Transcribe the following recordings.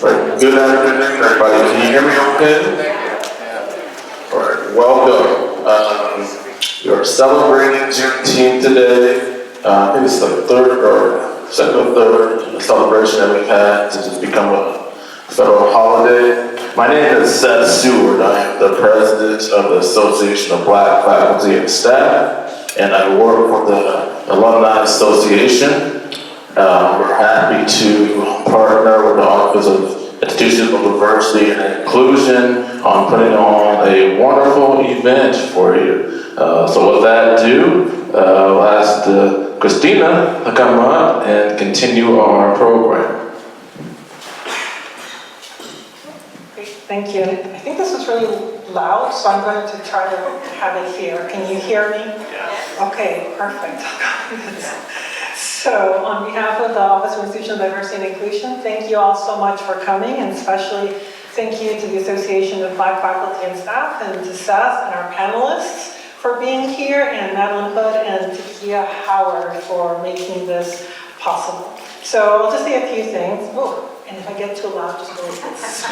Right. Good afternoon, everybody. Can you hear me okay? All right, welcome. We are celebrating Juneteenth today. I think it's the third or second or third celebration that we've had since it's become a federal holiday. My name is Seth Seward. I am the president of the Association of Black Faculty and Staff, and I work for the Alumni Association. We're happy to partner with the Office of Institutional Diversity and Inclusion on putting on a wonderful event for you. So with that ado, I'll ask Christina to come up and continue our program. Great, thank you. I think this is really loud, so I'm going to try to have it here. Can you hear me? Yes. Okay, perfect. So on behalf of the Office of Institutional Diversity and Inclusion, thank you all so much for coming, and especially thank you to the Association of Black Faculty and Staff and to Seth and our panelists for being here, and Madeline Hood and Tekeia Howard for making this possible. So I'll just say a few things. Oh, and if I get too loud, just go with this.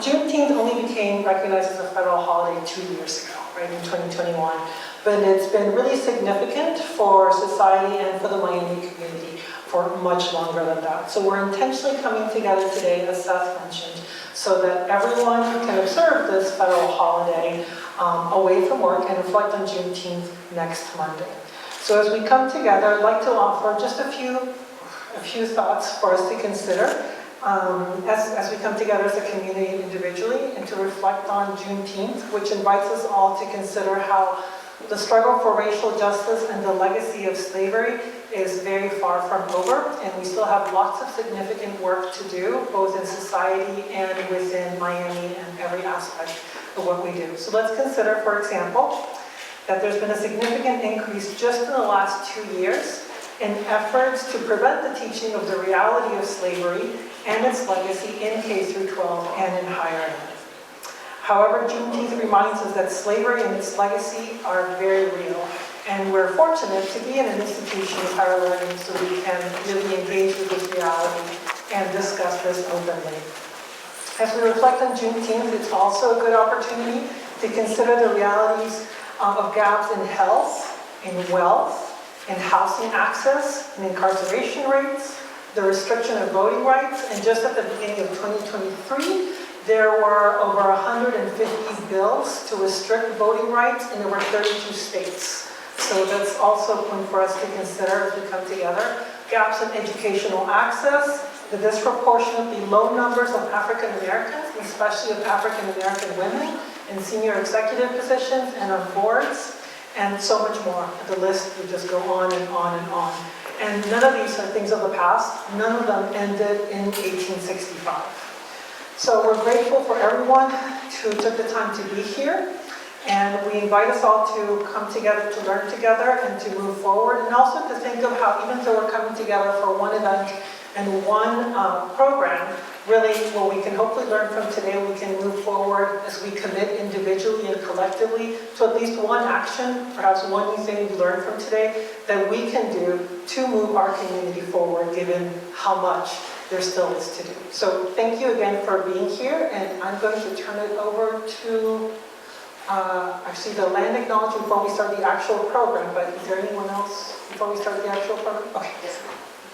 Juneteenth only became recognized as a federal holiday 2 years ago, right, in 2021. But it's been really significant for society and for the Miami community for much longer than that. So we're intentionally coming together today, as Seth mentioned, so that everyone can observe this federal holiday away from work and reflect on Juneteenth next Monday. So as we come together, I'd like to offer just a few thoughts for us to consider as we come together as a community individually and to reflect on Juneteenth, which invites us all to consider how the struggle for racial justice and the legacy of slavery is very far from over, and we still have lots of significant work to do, both in society and within Miami and every aspect of what we do. So let's consider, for example, that there's been a significant increase just in the last 2 years in efforts to prevent the teaching of the reality of slavery and its legacy in K-12 and in higher ed. However, Juneteenth reminds us that slavery and its legacy are very real, and we're fortunate to be in an institution of higher learning so we can really engage with this reality and discuss this openly. As we reflect on Juneteenth, it's also a good opportunity to consider the realities of gaps in health, in wealth, in housing access, in incarceration rates, the restriction of voting rights, and just at the beginning of 2023, there were over 150 bills to restrict voting rights in over 32 states. So that's also a point for us to consider as we come together. Gaps in educational access, the disproportionately low numbers of African Americans, especially of African American women, in senior executive positions and on boards, and so much more. The list would just go on and on and on. And none of these are things of the past. None of them ended in 1865. So we're grateful for everyone who took the time to be here, and we invite us all to come together to learn together and to move forward, and also to think of how, even though we're coming together for one event and one program, really what we can hopefully learn from today, we can move forward as we commit individually and collectively to at least one action, perhaps one new thing we learned from today that we can do to move our community forward, given how much there still is to do. So thank you again for being here, and I'm going to turn it over to actually the land acknowledgement before we start the actual program, but is there anyone else before we start the actual program? Okay, yes.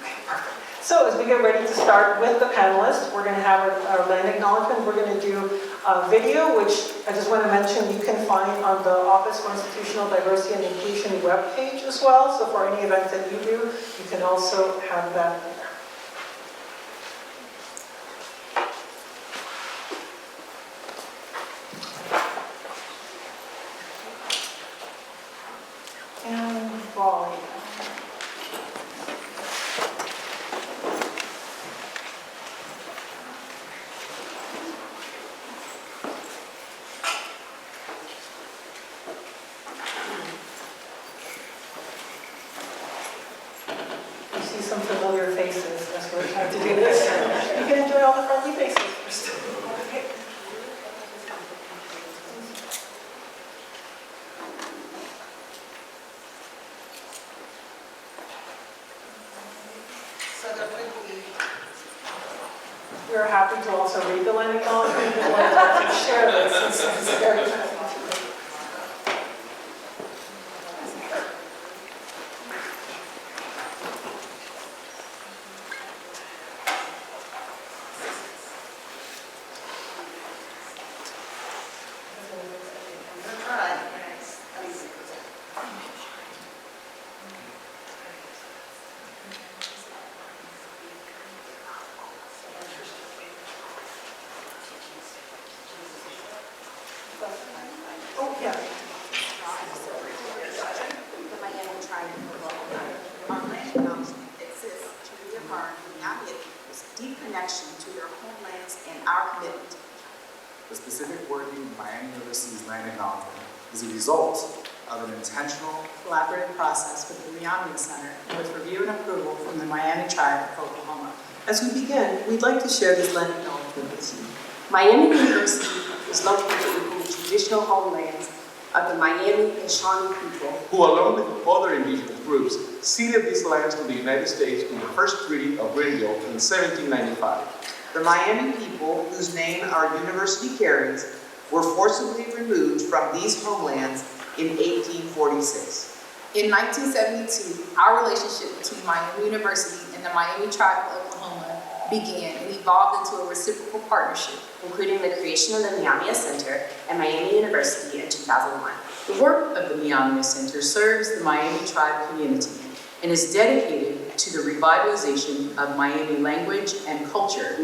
Okay, perfect. So as we get ready to start with the panelists, we're going to have our land acknowledgement. We're going to do a video, which I just want to mention you can find on the Office for Institutional Diversity and Inclusion webpage as well. So for any events that you do, you can also have that there. And volume. You see some familiar faces as we're trying to do this. You can enjoy all the friendly faces first. Okay. So we're happy to also read the land acknowledgement. We wanted to share this since it's very fascinating. Is a result of an intentional collaborative process with the Miami Center and with review and approval from the Miami Tribe of Oklahoma. As we begin, we'd like to share this land acknowledgement with you. Miami University is located in the traditional homelands of the Miami and Shawnee people, who along with other indigenous groups ceded these lands to the United States in the first Treaty of Ridgeville in 1795. The Miami people, whose name our university carries, were forcibly removed from these homelands in 1846. In 1972, our relationship between Miami University and the Miami Tribe of Oklahoma began and evolved into a reciprocal partnership, including the creation of the Miami Center at Miami University in 2001. The work of the Miami Center serves the Miami Tribe community and is dedicated to the revitalization of Miami language and culture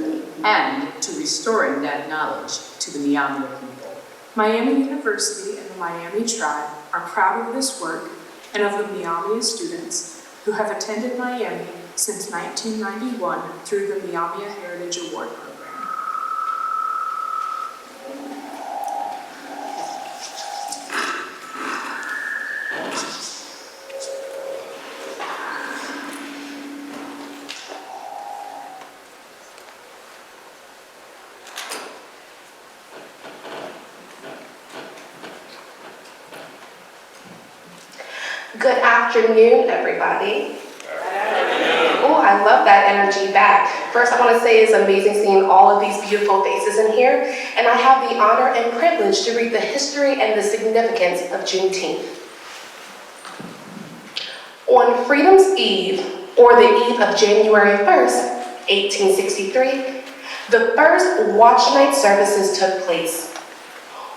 and to restoring that knowledge to the Miami people. Miami University and the Miami Tribe are proud of this work and of the Miami students who have attended Miami since 1991 through the Miami Heritage Award Program. Good afternoon, everybody. Oh, I love that energy back. First, I want to say it's amazing seeing all of these beautiful faces in here, and I have the honor and privilege to read the history and the significance of Juneteenth. On Freedom's Eve, or the eve of January 1st, 1863, the first watch night services took place.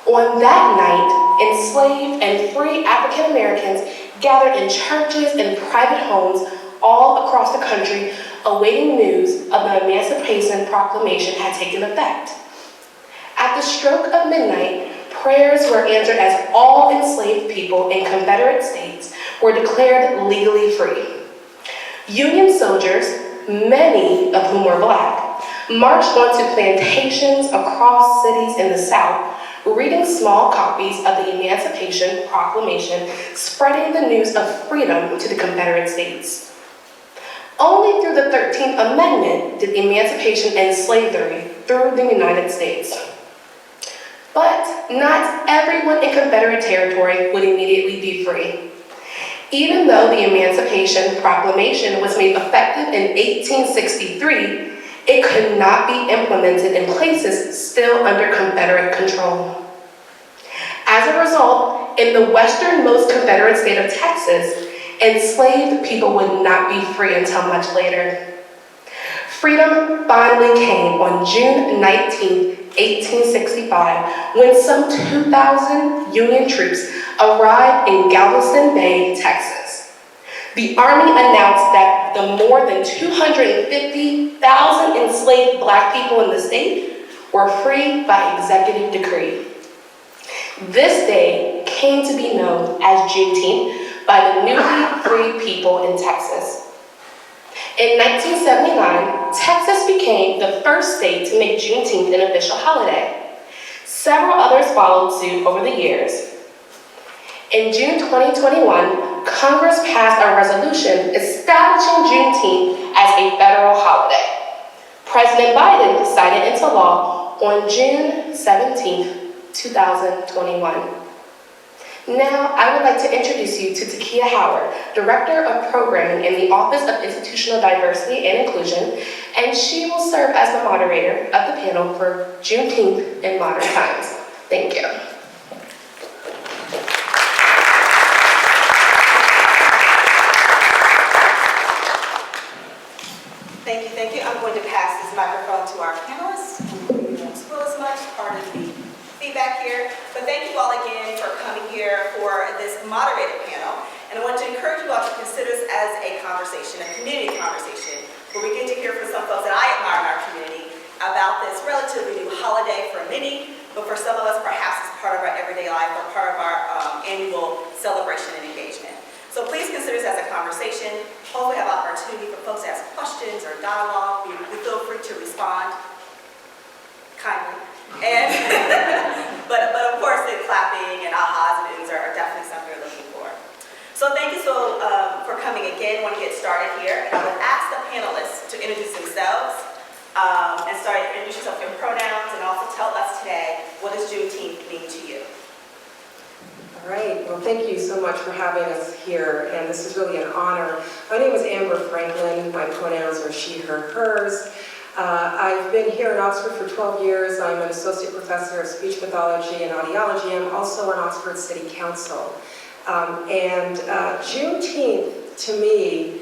On that night, enslaved and free African Americans gathered in churches and private homes all across the country, awaiting news of the Emancipation Proclamation had taken effect. At the stroke of midnight, prayers were answered as all enslaved people in Confederate states were declared legally free. Union soldiers, many of whom were Black, marched onto plantations across cities in the South, reading small copies of the Emancipation Proclamation, spreading the news of freedom to the Confederate States. Only through the 13th Amendment did emancipation end slavery through the United States. But not everyone in Confederate territory would immediately be free. Even though the Emancipation Proclamation was made effective in 1863, it could not be implemented in places still under Confederate control. As a result, in the westernmost Confederate state of Texas, enslaved people would not be free until much later. Freedom finally came on June 19, 1865, when some 2,000 Union troops arrived in Galveston Bay, Texas. The Army announced that the more than 250,000 enslaved Black people in the state were free by executive decree. This day came to be known as Juneteenth by the newly freed people in Texas. In 1979, Texas became the first state to make Juneteenth an official holiday. Several others followed suit over the years. In June 2021, Congress passed a resolution establishing Juneteenth as a federal holiday. President Biden signed it into law on June 17, 2021. Now, I would like to introduce you to Tekeia Howard, Director of Programming in the Office of Institutional Diversity and Inclusion, and she will serve as the moderator of the panel for Juneteenth in Modern Times. Thank you. Thank you. I'm going to pass this microphone to our panelists. We won't spill as much, part of the feedback here. But thank you all again for coming here for this moderated panel. And I want to encourage you all to consider this as a conversation, a community conversation, where we get to hear from some folks that I admire in our community about this relatively new holiday for many, but for some of us, perhaps it's part of our everyday life or part of our annual celebration and engagement. So please consider this as a conversation. Hopefully we have opportunity for folks to ask questions or dialogue. We feel free to respond kindly. And but of course the clapping and ahas and oohs are definitely something we're looking for. So thank you for coming again. I want to get started here. And I would ask the panelists to introduce themselves and introduce yourself in pronouns, and also tell us today, what does Juneteenth mean to you? All right, well, thank you so much for having us here, and this is really an honor. My name is Amber Franklin. My pronouns are she, her, hers. I've been here in Oxford for 12 years. I'm an associate professor of speech pathology and audiology. I'm also on Oxford City Council. Juneteenth, to me,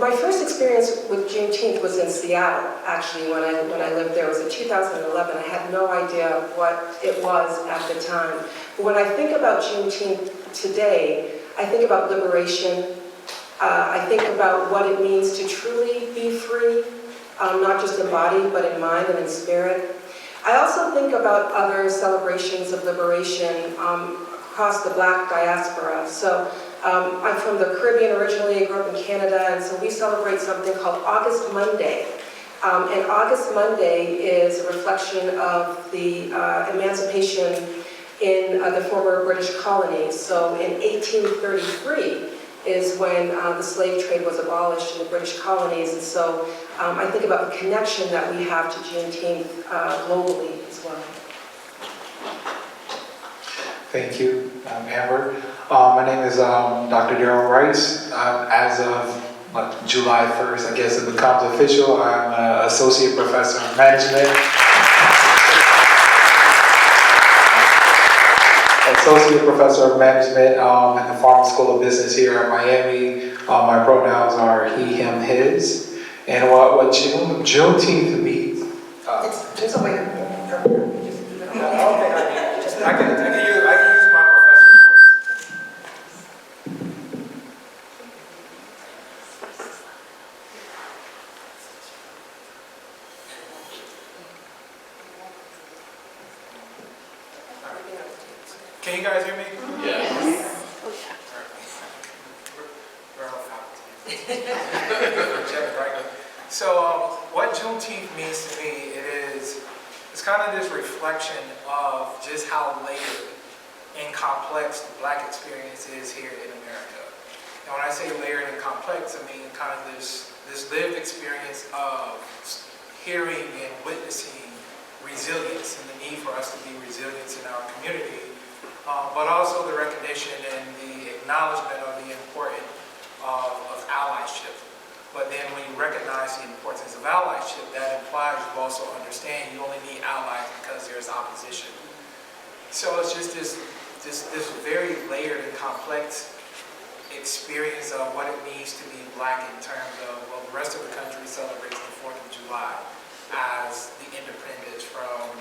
my first experience with Juneteenth was in Seattle, actually, when I lived there. It was in 2011. I had no idea what it was at the time. But when I think about Juneteenth today, I think about liberation. I think about what it means to truly be free, not just in body, but in mind and in spirit. I also think about other celebrations of liberation across the Black diaspora. So I'm from the Caribbean originally, I grew up in Canada, and so we celebrate something called August Monday. And August Monday is a reflection of the emancipation in the former British colonies. So in 1833 is when the slave trade was abolished in the British colonies, and so I think about the connection that we have to Juneteenth globally as well. Thank you, Amber. My name is Dr. Darryl Rice. As of July 1st, I guess it becomes official, I'm an associate professor of management. Associate professor of management in the Farmer School of Business here at Miami. My pronouns are he, him, his. And what Juneteenth means. It's over here. I can use my professional voice. Can you guys hear me? Yes. We're all faculty. So what Juneteenth means to me, it's kind of this reflection of just how layered and complex the Black experience is here in America. And when I say layered and complex, I mean kind of this lived experience of hearing and witnessing resilience and the need for us to be resilient in our community, but also the recognition and the acknowledgement of the importance of allyship. But then when you recognize the importance of allyship, that implies you also understand you only need allies because there's opposition. So it's just this very layered and complex experience of what it means to be Black in terms of, well, the rest of the country celebrates the 4th of July as the independence from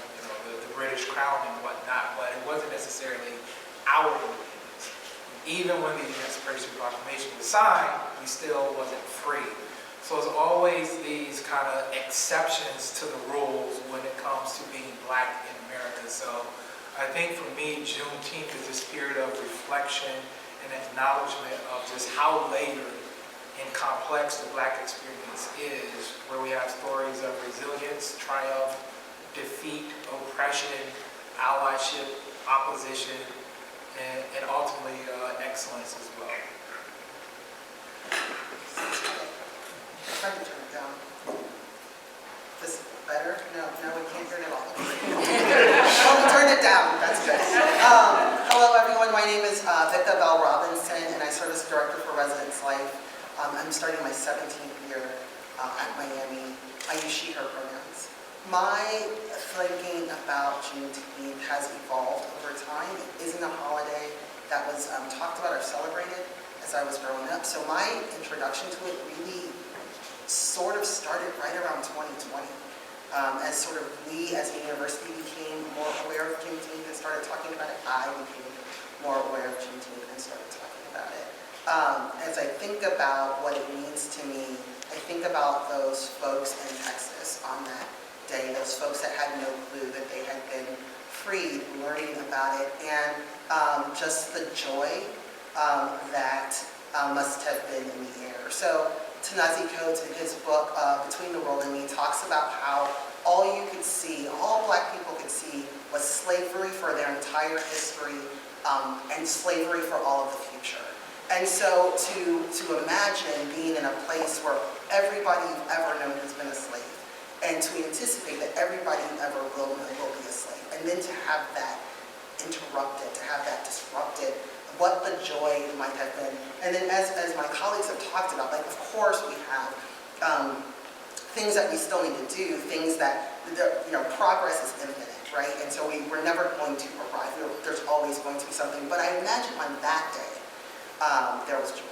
the British Crown and whatnot, but it wasn't necessarily our independence. Even when the Emancipation Proclamation was signed, we still wasn't free. So it's always these kind of exceptions to the rules when it comes to being Black in America. So I think for me, Juneteenth is this period of reflection and acknowledgement of just how layered and complex the Black experience is, where we have stories of resilience, triumph, defeat, oppression, allyship, opposition, and ultimately excellence as well. Try to turn it down. This better? No, we can't turn it off. Well, we turned it down. That's good. Hello, everyone. My name is Vicka Bell-Robinson, and I serve as Director for Residence Life. I'm starting my 17th year at Miami. I use she, her pronouns. My thinking about Juneteenth has evolved over time. It isn't a holiday that was talked about or celebrated as I was growing up. So my introduction to it really sort of started right around 2020. As sort of we as a university became more aware of Juneteenth and started talking about it, I became more aware of Juneteenth and started talking about it. As I think about what it means to me, I think about those folks in Texas on that day, those folks that had no clue that they had been freed, learning about it, and just the joy that must have been in the air. So Ta-Nehisi Coates in his book, Between the World and Me, talks about how all you could see, all Black people could see, was slavery for their entire history and slavery for all of the future. And so to imagine being in a place where everybody you've ever known has been a slave, and to anticipate that everybody you ever will know will be a slave, and then to have that interrupted, to have that disrupted, what the joy might have been. And then as my colleagues have talked about, like of course we have things that we still need to do, things that, progress is infinite, right? And so we're never going to arrive. There's always going to be something. But I imagine on that day, there was joy.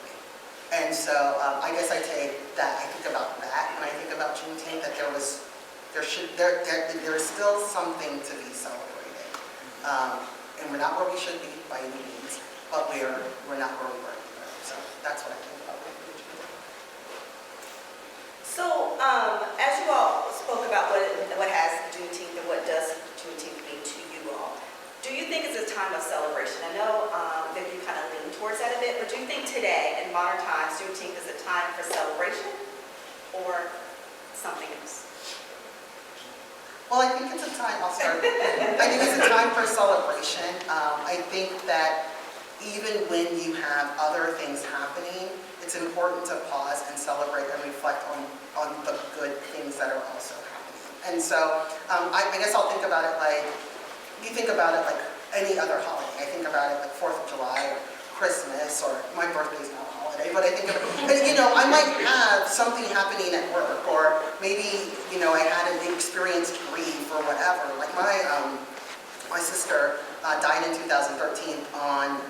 And so I guess I think about that when I think about Juneteenth, that there is still something to be celebrated. And we're not where we should be by any means, but we're not where we were either. So that's what I think about Juneteenth. So, as you all spoke about what has Juneteenth and what does Juneteenth mean to you all, do you think it's a time of celebration? I know that you kind of lean towards that a bit, but do you think today, in modern times, Juneteenth is a time for celebration or something else? Well, I think it's a time, I'll start. I think it's a time for celebration. I think that even when you have other things happening, it's important to pause and celebrate and reflect on the good things that are also happening. And so I guess I'll think about it like, you think about it like any other holiday. I think about it like 4th of July or Christmas, or my birthday's not a holiday, but I think of it, I might have something happening at work, or maybe, I had an experienced grief or whatever. Like my sister died in 2013 on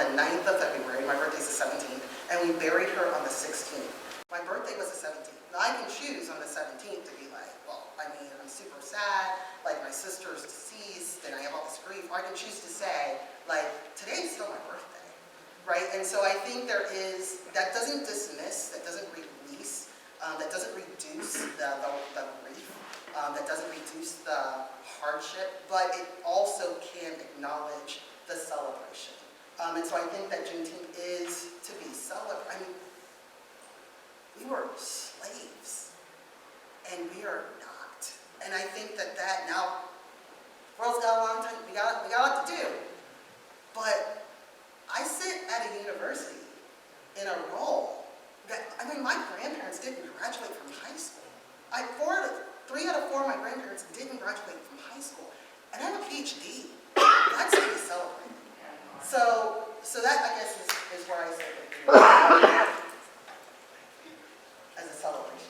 the 9th of February. My birthday's the 17th, and we buried her on the 16th. My birthday was the 17th. Now I can choose on the 17th to be like, well, I'm super sad, like my sister's deceased, and I have all this grief. Or I can choose to say, like, today's still my birthday, right? And so I think that doesn't dismiss, that doesn't release, that doesn't reduce the grief, that doesn't reduce the hardship, but it also can acknowledge the celebration. And so I think that Juneteenth is to be celebrated. I mean, we were slaves, and we are not. And I think that now, the world's got a long time, we got a lot to do. But I sit at a university in a role that, my grandparents didn't graduate from high school. 3 out of 4 of my grandparents didn't graduate from high school. And I have a Ph.D. That's to be celebrated. So that, I guess, is where I sit as a celebration.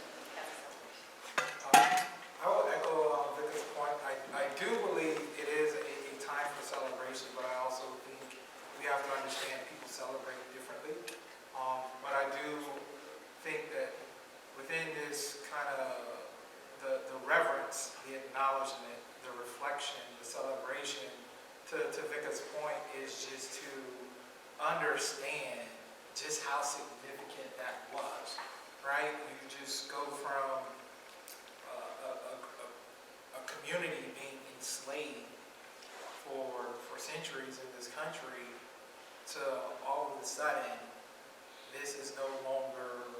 I will echo Vicka's point. I do believe it is a time for celebration, but I also think we have to understand people celebrate differently. But I do think that within this kind of the reverence, the acknowledgement, the reflection, the celebration, to Vicka's point, is just to understand just how significant that was, right? You just go from a community being enslaved for centuries in this country to all of a sudden, this is no longer,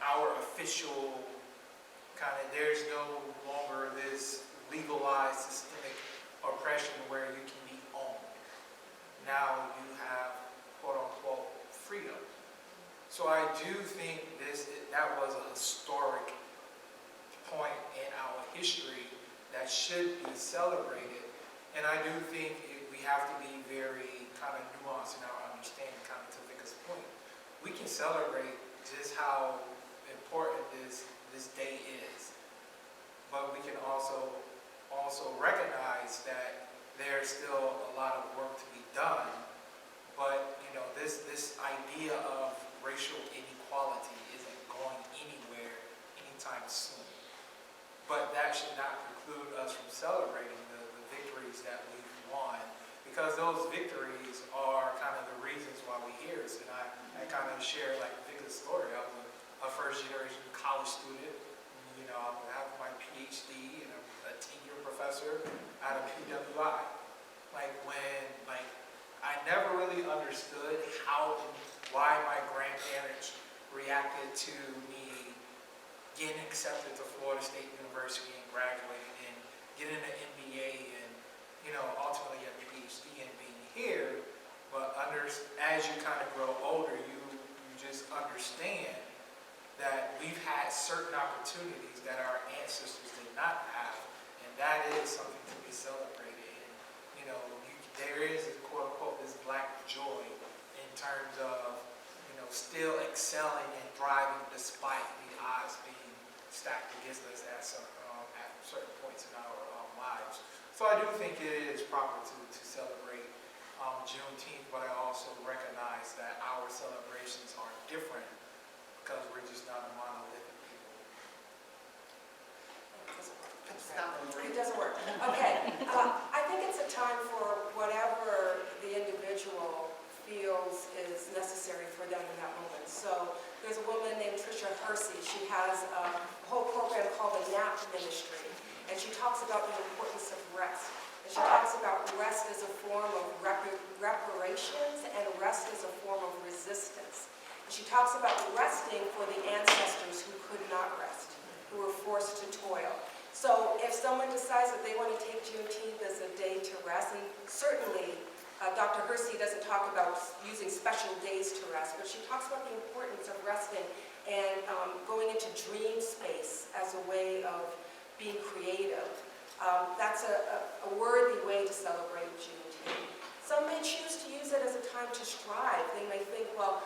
our official there's no longer this legalized systemic oppression where you can be owned. Now you have, quote unquote, freedom. So I do think that was a historic point in our history that should be celebrated. And I do think we we have to be very kind of nuanced in our understanding, kind of to Vicka's point. We can celebrate just how important this day is, but we can also recognize that there's still a lot of work to be done. But you know, this idea of racial inequality isn't going anywhere anytime soon. But that should not preclude us from celebrating the victories that we've won, because those victories are kind of the reasons why we're here. So I kind of share like Vicka's story. I was a first generation college student. You know, I have my Ph.D. and I'm a tenure professor out of PWI. I never really understood how and why my grandparents reacted to me getting accepted to Florida State University and graduating and getting an MBA and, you know, ultimately a PhD and being here. But as you kind of grow older, you just understand that we've had certain opportunities that our ancestors did not have, and that is something to be celebrated. And, you know, there is, quote unquote, this black joy in terms of, you know, still excelling and thriving despite the odds being stacked against us at certain points in our lives. So I do think it is proper to celebrate Juneteenth, but I also recognize that our celebrations are different because we're just not a monolithic people. It doesn't work. Okay. I think it's a time for whatever the individual feels is necessary for them in that moment. So there's a woman named Tricia Hersey. She has a whole program called the NAP Ministry, and she talks about the importance of rest. And she talks about rest as a form of reparations and rest as a form of resistance. And she talks about resting for the ancestors who could not rest, who were forced to toil. So if someone decides that they want to take Juneteenth as a day to rest, and certainly Dr. Hersey doesn't talk about using special days to rest, but she talks about the importance of resting and going into dream space as a way of being creative. That's a worthy way to celebrate Juneteenth. Some may choose to use it as a time to strive. They may think, well,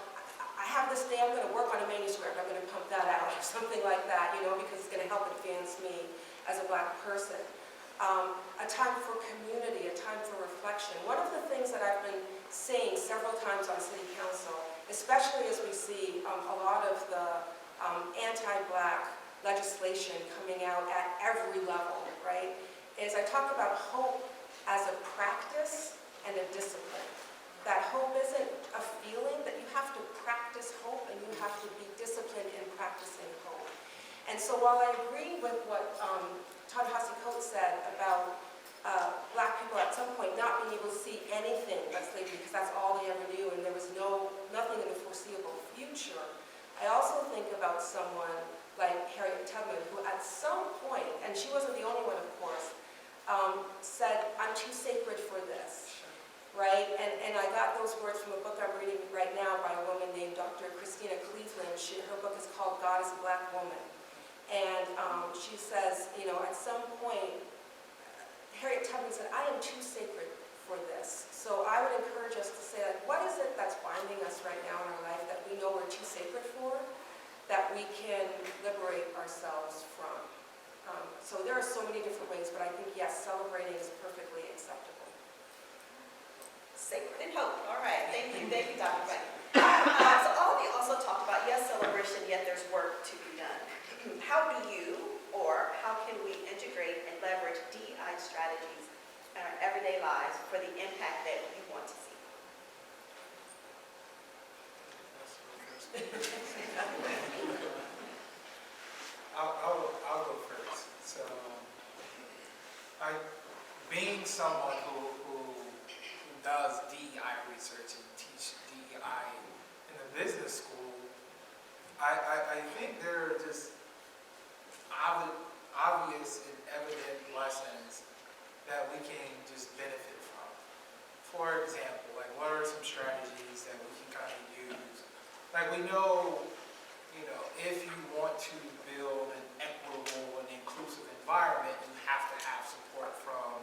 I have this day, I'm going to work on a manuscript, I'm going to pump that out, or something like that, you know, because it's going to help advance me as a black person. A time for community, a time for reflection. One of the things that I've been saying several times on City Council, especially as we see a lot of the anti-black legislation coming out at every level, right, is I talk about hope as a practice and a discipline. That hope isn't a feeling, that you have to practice hope and you have to be disciplined in practicing hope. And so while I agree with what Ta-Nehisi Coates said about black people at some point not being able to see anything but slavery because that's all they ever knew and there was nothing in the foreseeable future, I also think about someone like Harriet Tubman, who at some point, and she wasn't the only one of course, said, I'm too sacred for this. Right? And I got those words from a book I'm reading right now by a woman named Dr. Christina Cleveland. Her book is called God is a Black Woman. And she says, you know, at some point, Harriet Tubman said, I am too sacred for this. So I would encourage us to say, like, what is it that's binding us right now in our life that we know we're too sacred for, that we can liberate ourselves from? So there are so many different ways, but I think, yes, celebrating is perfectly acceptable. Sacred and hope. All right. Thank you, Dr. White. So all of you also talked about, yes, celebration, yet there's work to be done. How do you, or how can we integrate and leverage DEI strategies in our everyday lives for the impact that you want to see? I'll go first. So, being someone who does DEI research and teach DEI in a business school, I think there are just obvious and evident lessons that we can just benefit from. For example, like what are some strategies that we can kind of use? Like we know, you know, if you want to build an equitable and inclusive environment, you have to have support from,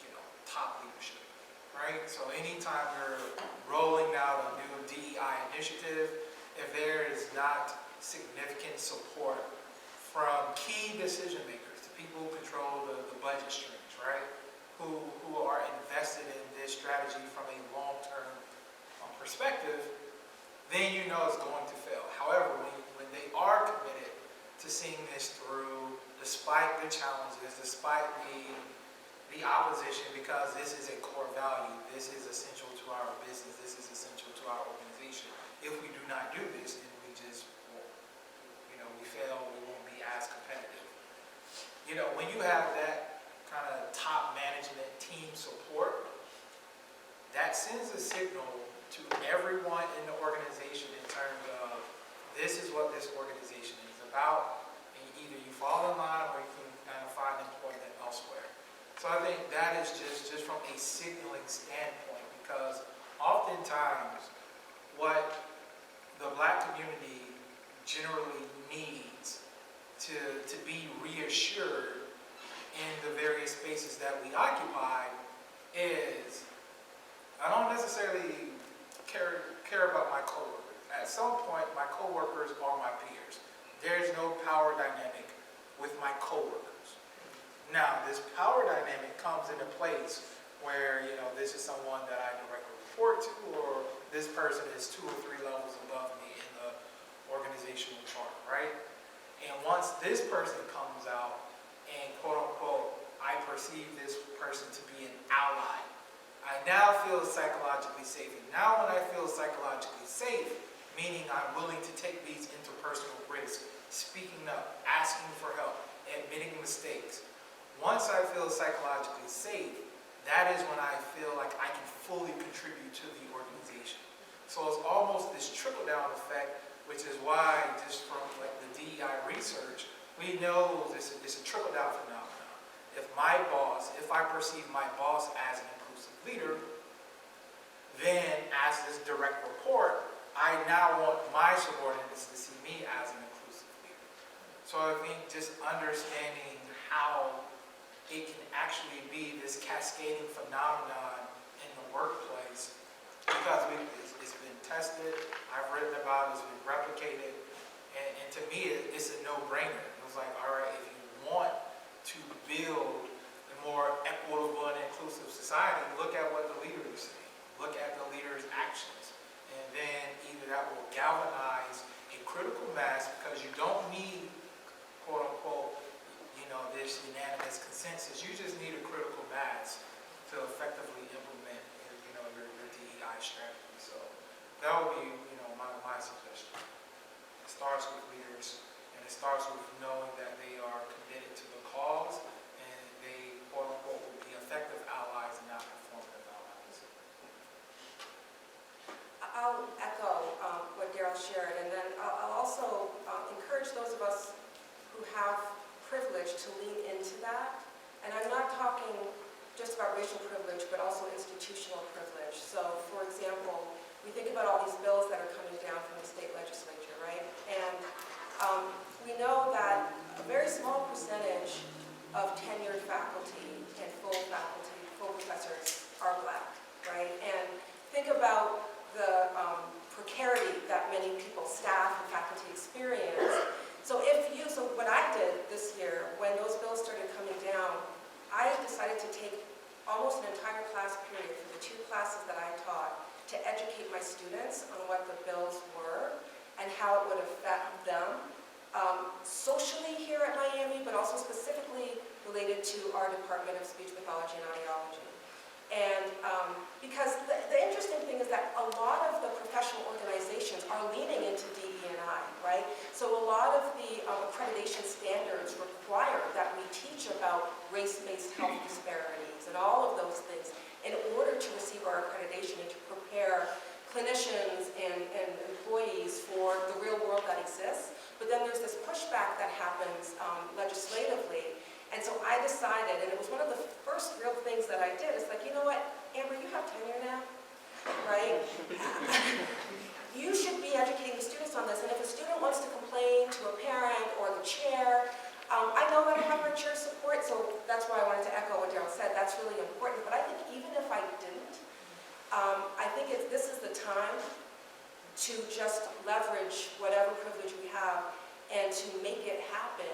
you know, top leadership. Right? right? So anytime you're rolling out a new DEI initiative, if there is not significant support from key decision makers, the people who control the budget strings, right? Who are invested in this strategy from a long-term perspective, then you know it's going to fail. However, when they are committed to seeing this through, despite the challenges, despite the opposition, because this is a core value, this is essential to our business, this is essential to our organization. If we do not do this, then we just won't, we fail, we won't be as competitive. When you have that kind of top management team support, that sends a signal to everyone in the organization in terms of this is what this organization is about, and either you fall in line or you can kind of find employment elsewhere. So I think that is just from a signaling standpoint, because oftentimes what the Black community generally needs to be reassured in the various spaces that we occupy is, I don't necessarily care about my coworkers. At some point, my coworkers are my peers. There's no power dynamic with my coworkers. Now, this power dynamic comes into place where, this is someone that I directly report to, or this person is 2 or 3 levels above me in the organizational chart, right? And once this person comes out and quote unquote, I perceive this person to be an ally, I now feel psychologically safe. And now when I feel psychologically safe, meaning I'm willing to take these interpersonal risks, speaking up, asking for help, admitting mistakes. Once I feel psychologically safe, that is when I feel like I can fully contribute to the organization. So it's almost this trickle-down effect, which is why, just from like the DEI research, we know it's a trickle-down phenomenon. If I perceive my boss as an inclusive leader, then as this direct report, I now want my subordinates to see me as an inclusive leader. So I think just understanding how it can actually be this cascading phenomenon in the workplace, because it's been tested, I've written about it, it's been replicated, and to me it's a no-brainer. It was like, all right, if you want to build a more equitable and inclusive society, look at what the leader is saying, look at the leader's actions, and then either that will galvanize a critical mass, because you don't need, quote unquote, this unanimous consensus. You just need a critical mass to effectively implement, your DEI strategy. So that would be, my suggestion. It starts with leaders, and it starts with knowing that they are committed to the cause, and they, quote unquote, will be effective allies and not performative allies. I'll echo what Darryl shared, and then I'll also encourage those of us who have privilege to lean into that. And I'm not talking just about racial privilege, but also institutional privilege. So, for example, we think about all these bills that are coming down from the state legislature, right? And we know that a very small percentage of tenured faculty and full professors are Black, right? And think about the precarity that many people, staff and faculty, experience. So what I did this year, when those bills started coming down, I decided to take almost an entire class period for the 2 classes that I taught to educate my students on what the bills were and how it would affect them socially here at Miami, but also specifically related to our Department of Speech Pathology and Audiology. And because the interesting thing is that a lot of the professional organizations are leaning into DE&I, right? So a lot of the accreditation standards require that we teach about race-based health disparities and all of those things in order to receive our accreditation and to prepare clinicians and employees for the real world that exists. But then there's this pushback that happens legislatively. And so I decided, and it was one of the first real things that I did, it's like, you know what, Amber, you have tenure now, right? You should be educating the students on this, and if a student wants to complain to a parent or the chair, I know that I have our chair support, so that's why I wanted to echo what Darryl said. That's really important, but I think even if I didn't, I think this is the time to just leverage whatever privilege we have and to make it happen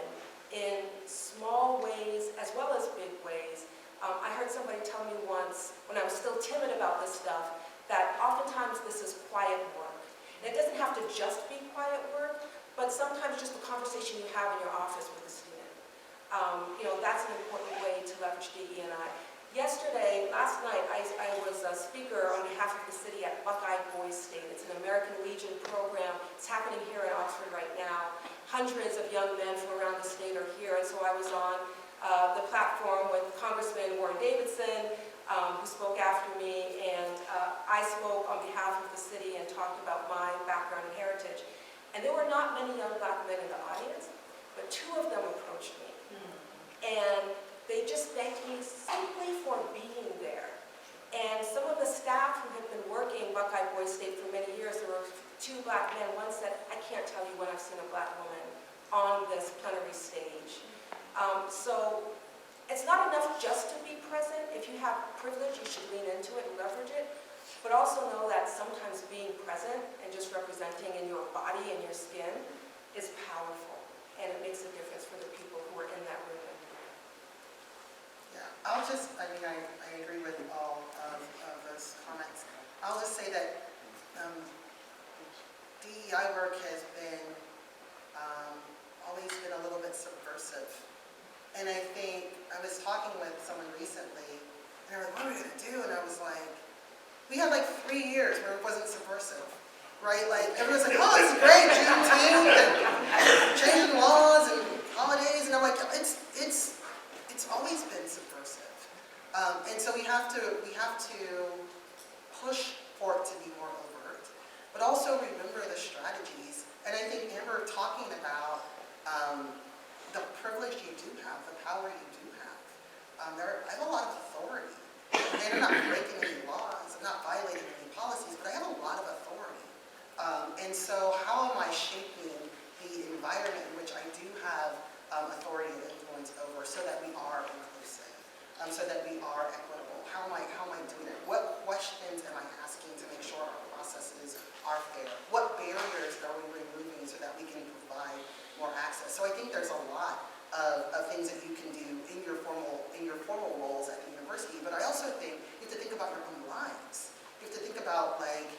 in small ways as well as big ways. I heard somebody tell me once, when I was still timid about this stuff, that oftentimes this is quiet work. And it doesn't have to just be quiet work, but sometimes just the conversation you have in your office with a student. That's an important way to leverage DE&I. Last night, I was a speaker on behalf of the city at Buckeye Boys State. It's an American Legion program. It's happening here in Oxford right now. Hundreds of young men from around the state are here, and so I was on the platform with Congressman Warren Davidson, who spoke after me, and I spoke on behalf of the city and talked about my background and heritage. And there were not many young black men in the audience, but two of them approached me. And they just thanked me simply for being there. And some of the staff who had been working Buckeye Boys State for many years, there were two black men. One said, I can't tell you when I've seen a black woman on this plenary stage. So it's not enough just to be present. If you have privilege, you should lean into it and leverage it. But also know that sometimes being present and just representing in your body and your skin is powerful. And it makes a difference for the people who are in that room. Yeah, I agree with all of those comments. I'll just say that DEI work has been, always been a little bit subversive. And I think, I was talking with someone recently, and they were like, what are we gonna do? And I was like, we had like 3 years where it wasn't subversive, right? Like, everyone's like, oh, it's great, Juneteenth, and changing laws and holidays, and I'm like, it's always been subversive. And so we have to push for it to be more overt, but also remember the strategies. And I think Amber talking about the privilege you do have, the power you do have. I have a lot of authority. And I'm not breaking any laws, I'm not violating any policies, but I have a lot of authority. And so how am I shaping the environment in which I do have authority and influence over so that we are inclusive, so that we are equitable? How am I doing it? What questions am I asking to make sure our processes are fair? What barriers are we removing so that we can provide more access? So I think there's a lot of things that you can do in your formal roles at the university, but I also think you have to think about your own lives. You have to think about like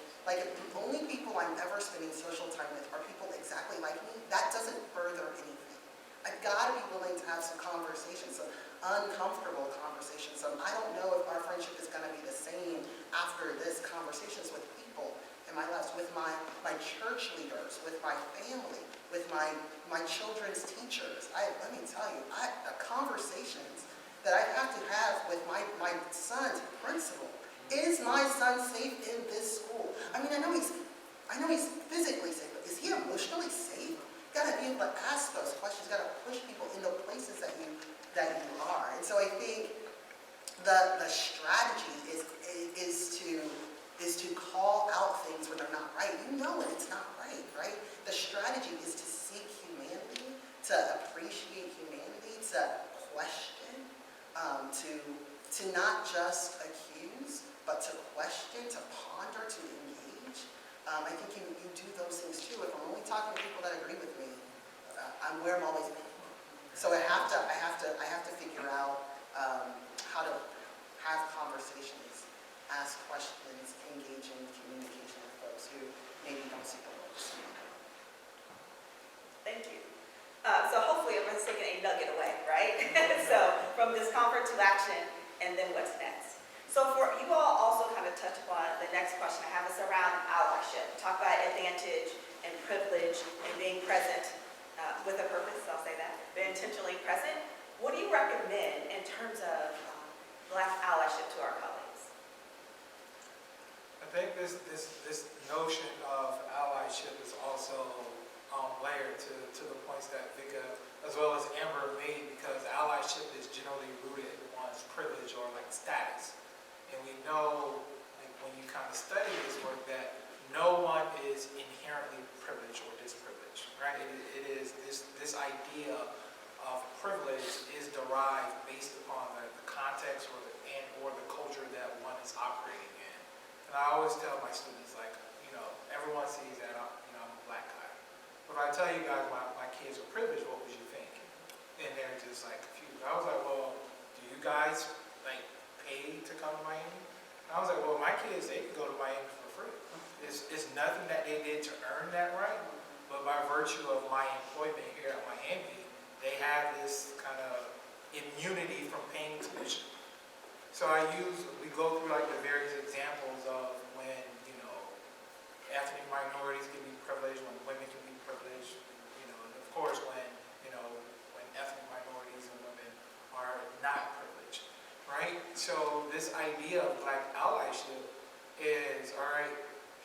if the only people I'm ever spending social time with are people exactly like me, that doesn't further anything. I've got to be willing to have some conversations, some uncomfortable conversations. I don't know if our friendship is going to be the same after this, conversations with people in my lives, with my church leaders, with my family, with my children's teachers. Let me tell you, the conversations that I have to have with my son's principal. Is my son safe in this school? I mean, I know he's physically safe, but is he emotionally safe? You gotta be able to ask those questions. You gotta push people in the places that you are. And so I think the strategy is to call out things when they're not right. You know when it's not right, right? The strategy is to seek humanity, to appreciate humanity, to question, to not just accuse, but to question, to ponder, to engage. I think you do those things too. If I'm only talking to people that agree with me, I'm where I'm always been. So I have to figure out how to have conversations, ask questions, engage in communication with folks who maybe don't see the world. Thank you. So hopefully everyone's taking a nugget away, right? So from discomfort to action, and then what's next? So for you all also kind of touched upon the next question I have is around allyship. Talk about advantage and privilege and being present with a purpose, I'll say that, but intentionally present. What do you recommend in terms of Black allyship to our colleagues? I think this notion of allyship is also layered to the points that Vicka as well as Amber made, because allyship is generally rooted in one's privilege or like status. And we know, like, when you kind of study this work, that no one is inherently privileged or disprivileged, right? It is this idea of privilege is derived based upon the context or the culture that one is operating in. And And I always tell my students, like, everyone sees that I'm a black guy. But if I tell you guys my kids are privileged, what would you think? And they're just like confused. I was like, well, do you guys like pay to come to Miami? And I was like, well, my kids, they can go to Miami for free. It's nothing that they did to earn that right, but by virtue of my employment here at Miami, they have this kind of immunity from paying tuition. So we go through like the various examples of when, ethnic minorities can be privileged, when women can be privileged, and of course when ethnic minorities and women are not privileged, right? So this idea of black allyship is, all right,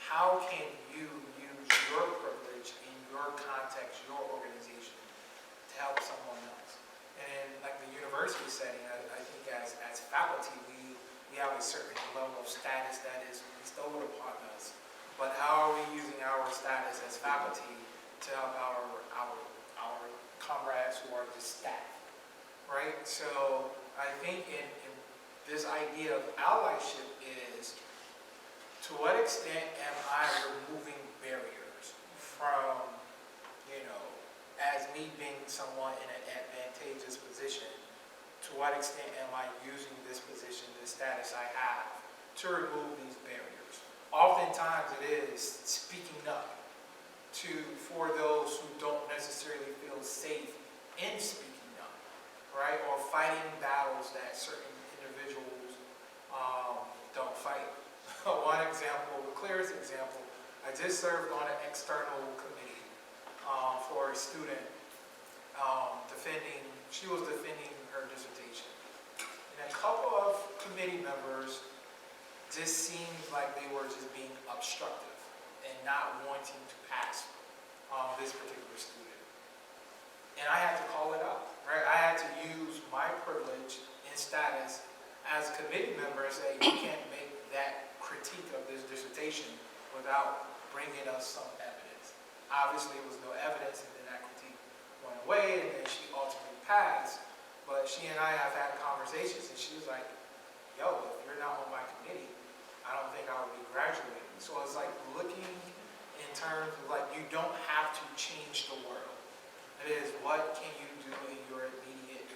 how can you use your privilege in your context, your organization, to help someone else? And in like the university setting, I think as faculty, we have a certain level of status that is bestowed upon us. But how are we using our status as faculty to help our comrades who are just staff, right? So I think in this idea of allyship is, to what extent am I removing barriers from, as me being someone in an advantageous position, to what extent am I using this position, this status I have, to remove these barriers? Oftentimes it is speaking up for those who don't necessarily feel safe in speaking up, right? Or fighting battles that certain individuals don't fight. One example, the clearest example, I just served on an external committee for a student she was defending her dissertation. And a couple of committee members just seemed like they were just being obstructive and not wanting to pass this particular student. And I had to call it out, right? I had to use my privilege and status as a committee member and say, you can't make that critique of this dissertation without bringing us some evidence. Obviously, there was no evidence, and then that critique went away, and then she ultimately passed. But she and I have had conversations, and she was like, yo, if you're not on my committee, I don't think I would be graduating. So it's like looking in terms of like, you don't have to change the world. It is, what can you do in your immediate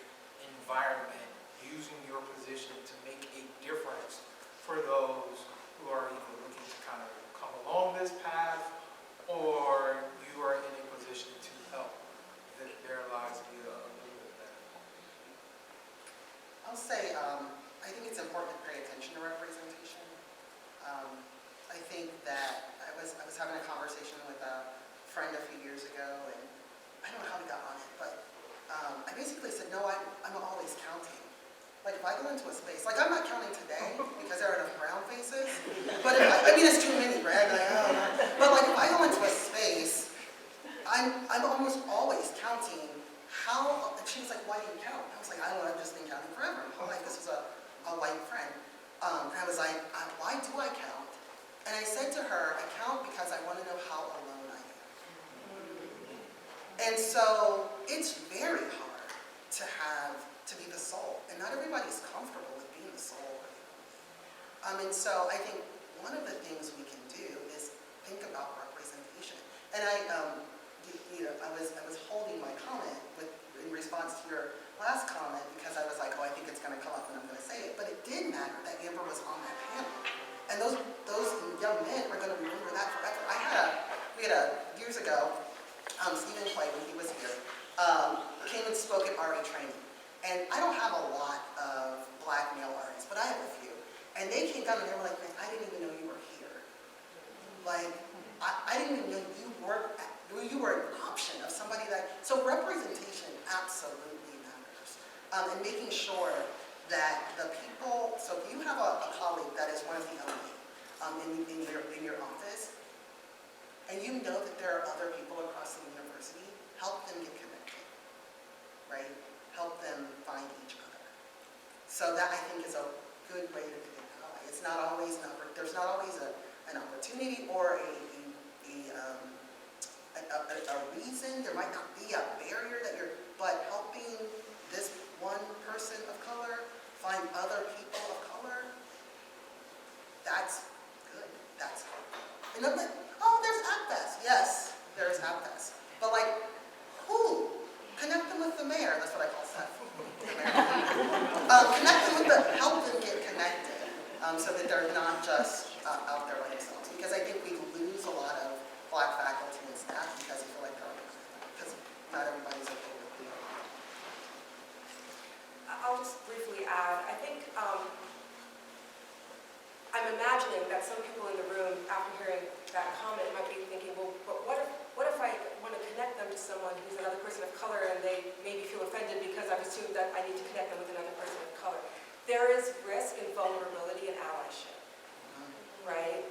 environment, using your position to make a difference for those who are either looking to kind of come along this path, or you are in a position to help their lives be a little bit better. I'll say, I think it's important to pay attention to representation. I think that I was having a conversation with a friend a few years ago, and I don't know how we got on it, but I basically said, no, I'm always counting. Like, if I go into a space, like I'm not counting today because there are enough brown faces, but I mean, it's too many, right? But like, if I go into a space, I'm almost always counting how, and she was like, why do you count? I was like, I don't know, I've just been counting forever. Like, this was a white friend. And I was like, why do I count? And I said to her, I count because I want to know how alone I am. And so it's very hard to be the soul. And not everybody's comfortable with being the soul. And so I think one of the things we can do is think about representation. And I was holding my comment in response to your last comment because I was like, oh, I think it's going to come up and I'm going to say it. But it did matter that Amber was on that panel. And those young men are going to remember that forever. We had years ago, Stephen Clay, when he was here, came and spoke at RE training. And I don't have a lot of black male RNs, but I have a few. And they came down and they were like, man, I didn't even know you were here. Like, I didn't even know you were an option of somebody that, so representation absolutely matters. And making sure that the people, so if you have a colleague that is one of the elite in your office, and you know that there are other people across the university, help them get connected, right? Help them find each other. So that, I think, is a good way to be an ally. It's not always there's not always an opportunity or a reason. There might not be a barrier but helping this one person of color find other people of color, that's good. no, but, oh, there's AppFest. Yes, there's AppFest. But like, who? Connect them with the mayor. That's what I call Seth. The mayor. Connect them with help them get connected, so that they're not just out there by themselves. Because I think we lose a lot of Black faculty and staff because we feel like because not everybody's okay with being. I'll just briefly add, I think I'm imagining that some people in the room, after hearing that comment, might be thinking, well, but what if I want to connect them to someone who's another person of color and they maybe feel offended because I've assumed that I need to connect them with another person of color? There is risk and vulnerability in allyship, right?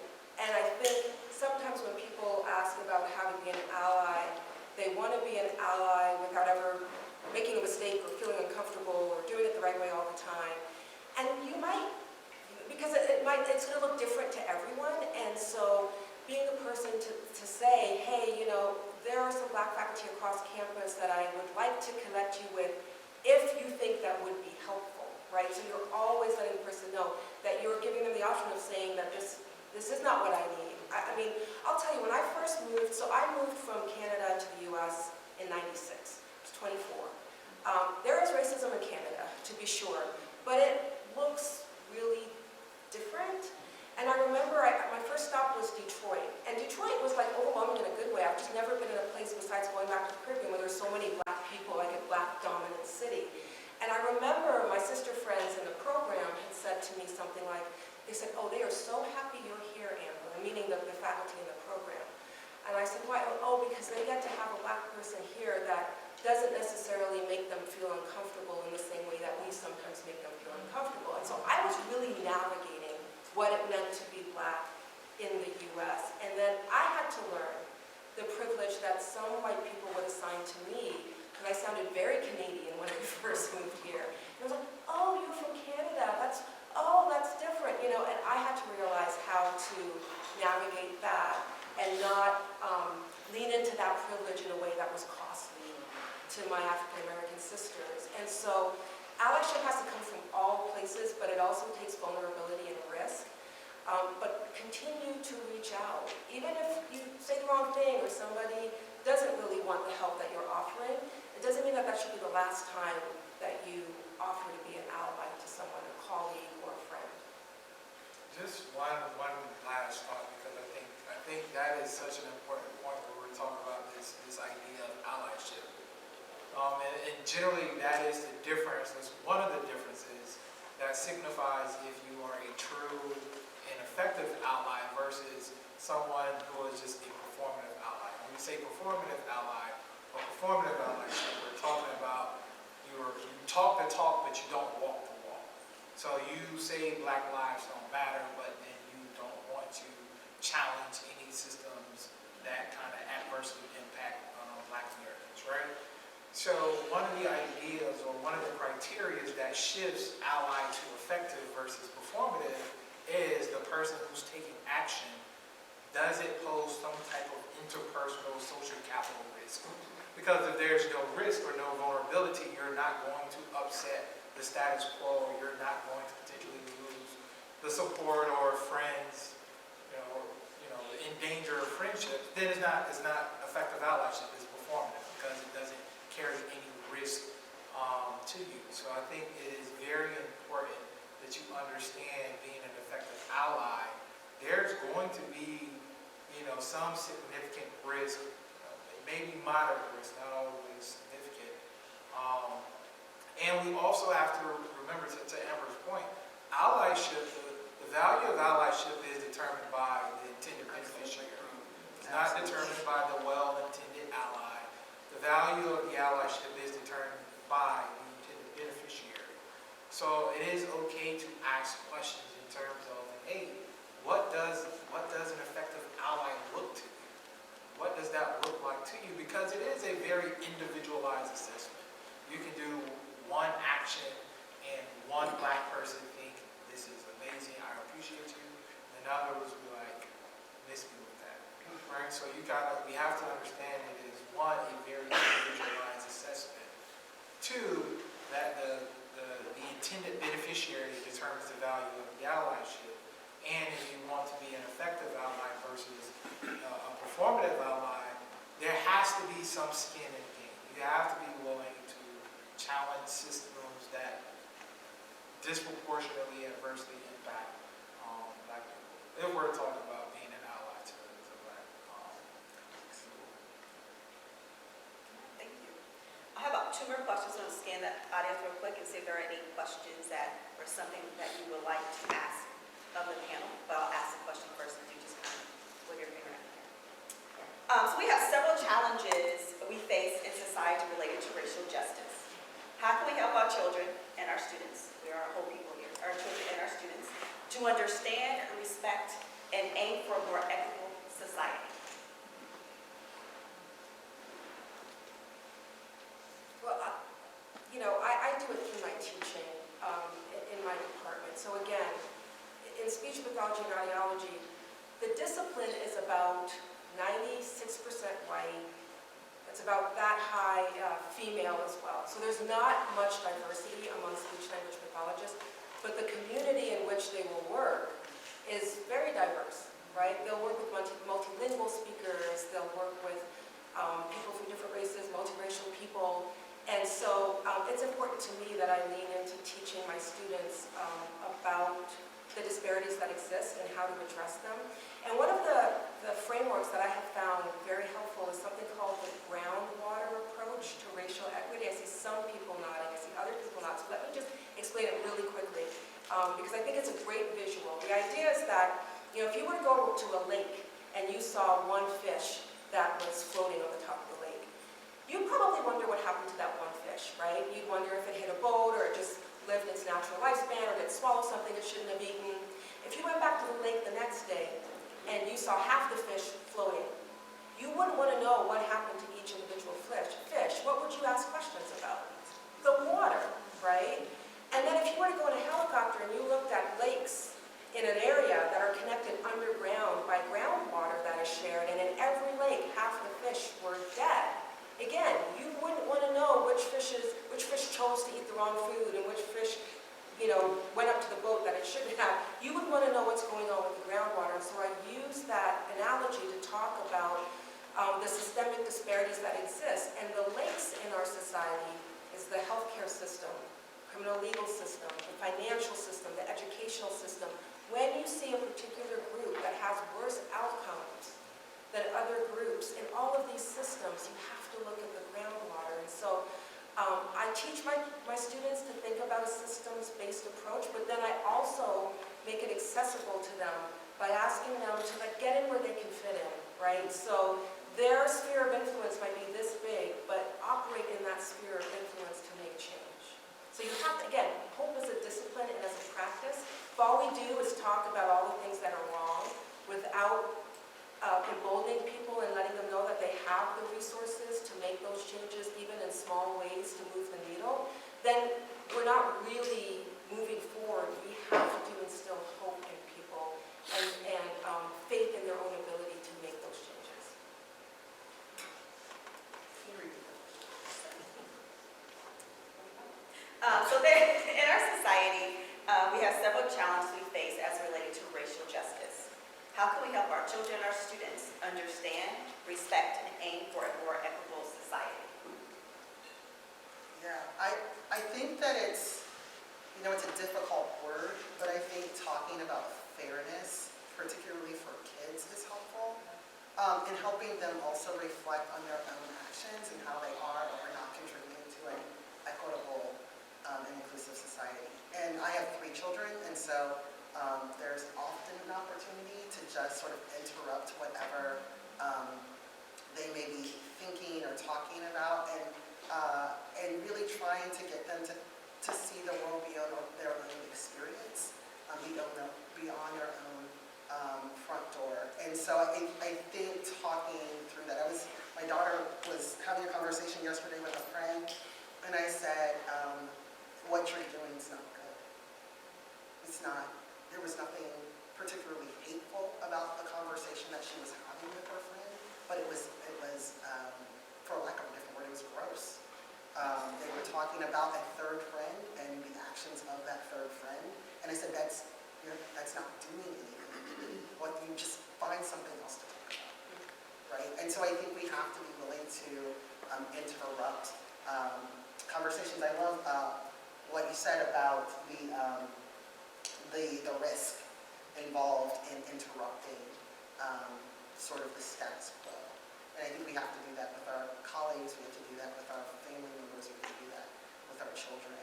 And I think sometimes when people ask about how to be an ally, they want to be an ally without ever making a mistake or feeling uncomfortable or doing it the right way all the time. And you might, because it's going to look different to everyone, and so being the person to say, hey, you know, there are some Black faculty across campus that I would like to connect you with if you think that would be helpful, right? So you're always letting the person know that you're giving them the option of saying that this is not what I need. I mean, I'll tell you, when I first moved, so I moved from Canada to the US in '96, I was 24. There is racism in Canada, to be sure, but it looks really different. And I remember my first stop was Detroit. And Detroit was like overwhelming in a good way. I've just never been in a place besides going back to the Caribbean where there's so many Black people, like a Black dominant city. And I remember my sister friends in the program had said to me something like, they said, oh, they are so happy you're here, Amber, meaning the faculty in the program. And I said, why? Oh, because they get to have a Black person here that doesn't necessarily make them feel uncomfortable in the same way that we sometimes make them feel uncomfortable. And so I was really navigating what it meant to be Black in the US. And then I had to learn the privilege that some white people would assign to me, because I sounded very Canadian when I first moved here. And I was like, oh, you're from Canada, that's different, you know, and I had to realize how to navigate that and not lean into that privilege in a way that was costly to my African American sisters. And so allyship has to come from all places, but it also takes vulnerability and risk. But continue to reach out. Even if you say the wrong thing or somebody doesn't really want the help that you're offering, it doesn't mean that that should be the last time that you offer to be an ally to someone, a colleague or a friend. Just one last thought, because I think that is such an important point where we're talking about this idea of allyship. And generally that is the difference, that's one of the differences that signifies if you are a true and effective ally versus someone who is just a performative ally. When we say performative ally or performative allyship, we're talking about you talk the talk but you don't walk the walk. So you say Black lives don't matter, but then you don't want to challenge any systems that kind of adversely impact Black Americans, right? So one of the ideas or one of the criteria that shifts ally to effective versus performative is the person who's taking action. Does it pose some type of interpersonal social capital risk? Because if there's no risk or no vulnerability, you're not going to upset the status quo, or you're not going to potentially lose the support or friends, endanger friendships. Then it's not effective allyship, it's performative because it doesn't carry any risk to you. So I think it is very important that you understand being an effective ally. There's going to be, some significant risk, maybe moderate risk, not always significant. And we also have to remember, to Amber's point, allyship, the value of allyship is determined by the intended beneficiary. It's not determined by the well-intended ally. The value of the allyship is determined by the intended beneficiary. So it is okay to ask questions in terms of, hey, what does an effective ally look to you? What does that look like to you? Because it is a very individualized assessment. You can do one action and one Black person think, this is amazing, I appreciate you, and another was be like, miss me with that. Right? So we have to understand it is one, a very individualized assessment. Two, that the intended beneficiary determines the value of the allyship. And if you want to be an effective ally versus formative outline, there has to be some skin in the game. You have to be willing to challenge systems that disproportionately adversely impact Black people. If we're talking about being an ally to Black people. Thank you. I have about 2 more questions. I'm going to scan the audience real quick and see if there are any questions or something that you would like to ask of the panel. But I'll ask the question first and you just kind of wave your finger at me. So we have several challenges we face in society related to racial justice. How can we help our children and our students, we are our whole people here, our children and our students, to understand, respect, and aim for a more equitable society? Well, I do it through my teaching in my department. So again, in speech pathology and audiology, the discipline is about 96% white. It's about that high female as well. So there's not much diversity among speech-language pathologists, but the community in which they will work is very diverse, right? They'll work with multilingual speakers, they'll work with people from different races, multiracial people. And so it's important to me that I lean into teaching my students about the disparities that exist and how to address them. And one of the frameworks that I have found very helpful is something called the groundwater approach to racial equity. I see some people nodding, I see other people nodding. So let me just explain it really quickly because I think it's a great visual. The idea is that, if you were to go to a lake and you saw one fish that was floating on the top of the lake, you'd probably wonder what happened to that one fish, right? You'd wonder if it hit a boat or it just lived its natural lifespan or did it swallow something it shouldn't have eaten. If you went back to the lake the next day and you saw half the fish floating, you wouldn't want to know what happened to each individual fish. What would you ask questions about? The water, right? And then if you were to go in a helicopter and you looked at lakes in an area that are connected underground by groundwater that is shared, and in every lake half the fish were dead, again, you wouldn't want to know which fish chose to eat the wrong food and which fish, went up to the boat that it shouldn't have. You would want to know what's going on with the groundwater. And so I use that analogy to talk about the systemic disparities that exist. And the links in our society is the healthcare system, criminal legal system, the financial system, the educational system. When you see a particular group that has worse outcomes than other groups, in all of these systems, you have to look at the groundwater. And so I teach my students to think about a systems-based approach, but then I also make it accessible to them by asking them to get in where they can fit in, right? So their sphere of influence might be this big, but operate in that sphere of influence to make change. So you have to, again, hope is a discipline and as a practice. If all we do is talk about all the things that are wrong without emboldening people and letting them know that they have the resources to make those changes, even in small ways, to move the needle, then we're not really moving forward. We have to instill hope in people and faith in their own ability to make those changes. So in our society, we have several challenges we face as related to racial justice. How can we help our children and our students understand, respect, and aim for a more equitable society? Yeah, I think that it's a difficult word, but I think talking about fairness, particularly for kids, is helpful. And helping them also reflect on their own actions and how they are or are not contributing to an equitable and inclusive society. And I have 3 children, and so there's often an opportunity to just sort of interrupt whatever they may be thinking or talking about, and really trying to get them to see the world beyond their own experience, beyond their own front door. And so I think talking through that, my daughter was having a conversation yesterday with a friend, and I said, what you're doing is not good. It's not. There was nothing particularly hateful about the conversation that she was having with her friend, but it was for lack of a different word, it was gross. They were talking about a third friend and the actions of that third friend, and I said, that's not doing anything. What, you just find something else to talk about, And so I think we have to be willing to interrupt conversations. I love what you said about the risk involved in interrupting sort of the status quo. And I think we have to do that with our colleagues, we have to do that with our family members, we have to do that with our children.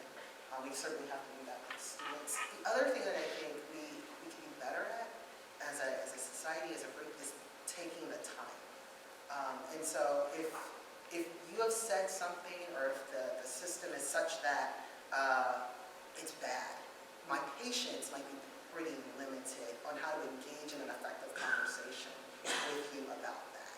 We certainly have to do that with students. The other thing that I think we can be better at as a society, as a group, is taking the time. And so if you have said something, or if the system is such that it's bad, my patience might be pretty limited on how to engage in an effective conversation with you about that.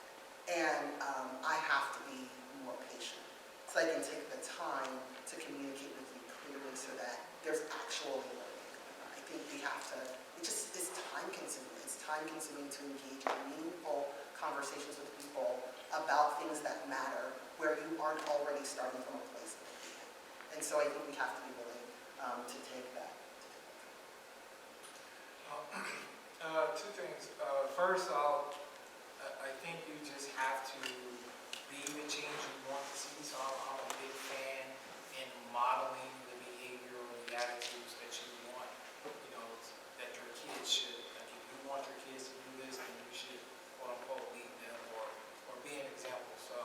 And I have to be more patient, so I can take the time to communicate with you clearly so that there's actual learning. I think we have to, it's time consuming. It's time consuming to engage in meaningful conversations with people about things that matter, where you aren't already starting from a place of being. And so I think we have to be willing to take that. Two things. First, I think you just have to be the change you want to see. So I'm a big fan in modeling the behavior or the attitudes that you want, that your kids should. Like if you want your kids to do this, then you should, quote unquote, lead them or be an example. So